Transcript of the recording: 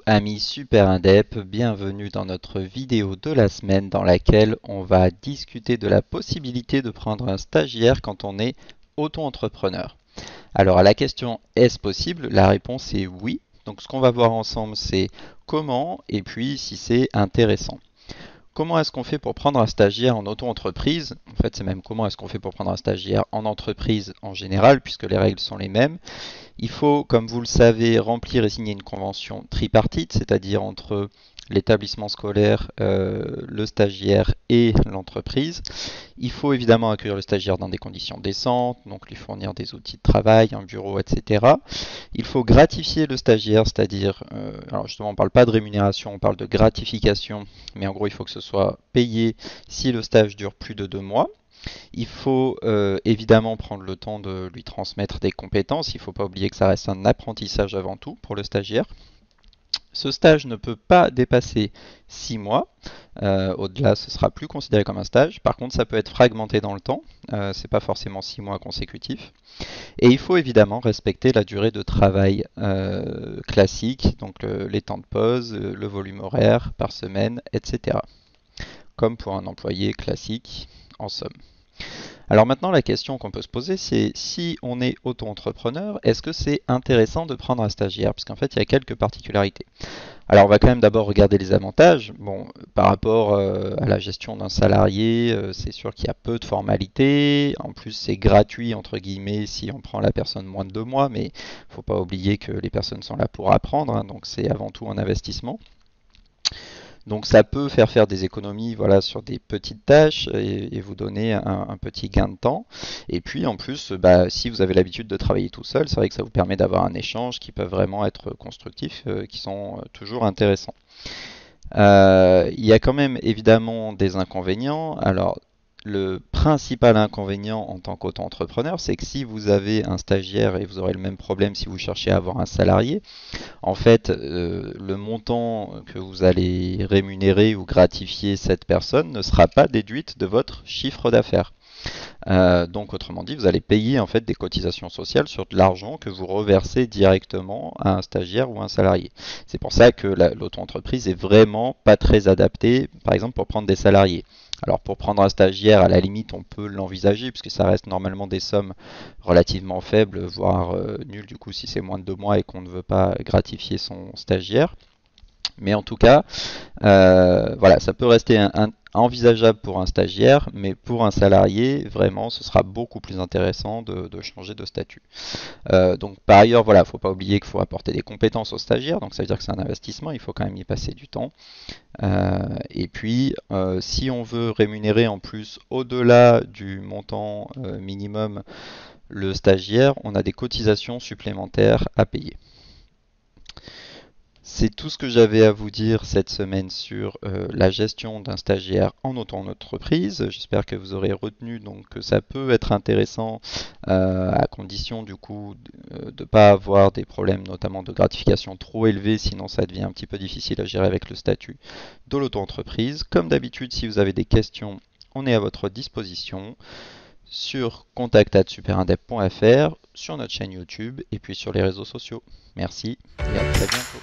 amis super indep, bienvenue dans notre vidéo de la semaine dans laquelle on va discuter de la possibilité de prendre un stagiaire quand on est auto-entrepreneur. Alors à la question est-ce possible? La réponse est oui. Donc ce qu'on va voir ensemble c'est comment et puis si c'est intéressant. Comment est-ce qu'on fait pour prendre un stagiaire en auto-entreprise? En fait, c'est même comment est-ce qu'on fait pour prendre un stagiaire en entreprise en général, puisque les règles sont les mêmes. Il faut, comme vous le savez, remplir et signer une convention tripartite, c'est-à-dire entre l'établissement scolaire, le stagiaire et l'entreprise. Il faut évidemment accueillir le stagiaire dans des conditions décentes, donc lui fournir des outils de travail, un bureau, etc. Il faut gratifier le stagiaire, c'est-à-dire, alors justement on ne parle pas de rémunération, on parle de gratification, mais en gros il faut que ce soit payé si le stage dure plus de 2 mois. Il faut évidemment prendre le temps de lui transmettre des compétences. Il ne faut pas oublier que ça reste un apprentissage avant tout pour le stagiaire. Ce stage ne peut pas dépasser 6 mois. Au-delà, ce sera plus considéré comme un stage. Par contre, ça peut être fragmenté dans le temps. Ce n'est pas forcément 6 mois consécutifs. Et il faut évidemment respecter la durée de travail classique, donc les temps de pause, le volume horaire par semaine, etc. Comme pour un employé classique, en somme. Alors maintenant, la question qu'on peut se poser, c'est si on est auto-entrepreneur, est-ce que c'est intéressant de prendre un stagiaire? Parce qu'en fait, il y a quelques particularités. Alors, on va quand même d'abord regarder les avantages. Bon, par rapport à la gestion d'un salarié, c'est sûr qu'il y a peu de formalités. En plus, c'est gratuit, entre guillemets, si on prend la personne moins de 2 mois. Mais il ne faut pas oublier que les personnes sont là pour apprendre, hein, donc c'est avant tout un investissement. Donc ça peut faire des économies voilà, sur des petites tâches et vous donner un petit gain de temps. Et puis en plus, bah, si vous avez l'habitude de travailler tout seul, c'est vrai que ça vous permet d'avoir un échange qui peut vraiment être constructif, qui sont toujours intéressants. Il y a quand même évidemment des inconvénients. Alors, le principal inconvénient en tant qu'auto-entrepreneur, c'est que si vous avez un stagiaire et vous aurez le même problème si vous cherchez à avoir un salarié, en fait, le montant que vous allez rémunérer ou gratifier cette personne ne sera pas déduite de votre chiffre d'affaires. Donc, autrement dit, vous allez payer en fait des cotisations sociales sur de l'argent que vous reversez directement à un stagiaire ou un salarié. C'est pour ça que l'auto-entreprise est vraiment pas très adaptée, par exemple, pour prendre des salariés. Alors pour prendre un stagiaire, à la limite, on peut l'envisager puisque ça reste normalement des sommes relativement faibles, voire nulles du coup si c'est moins de 2 mois et qu'on ne veut pas gratifier son stagiaire. Mais en tout cas, voilà, ça peut rester envisageable pour un stagiaire, mais pour un salarié, vraiment, ce sera beaucoup plus intéressant de changer de statut. Donc par ailleurs, voilà, il ne faut pas oublier qu'il faut apporter des compétences aux stagiaires, donc ça veut dire que c'est un investissement, il faut quand même y passer du temps. Et puis, si on veut rémunérer en plus au-delà du montant minimum le stagiaire, on a des cotisations supplémentaires à payer. C'est tout ce que j'avais à vous dire cette semaine sur la gestion d'un stagiaire en auto-entreprise. J'espère que vous aurez retenu donc que ça peut être intéressant à condition du coup de ne pas avoir des problèmes notamment de gratification trop élevés, sinon ça devient un petit peu difficile à gérer avec le statut de l'auto-entreprise. Comme d'habitude, si vous avez des questions, on est à votre disposition sur contact@superindep.fr, sur notre chaîne YouTube et puis sur les réseaux sociaux. Merci et à très bientôt.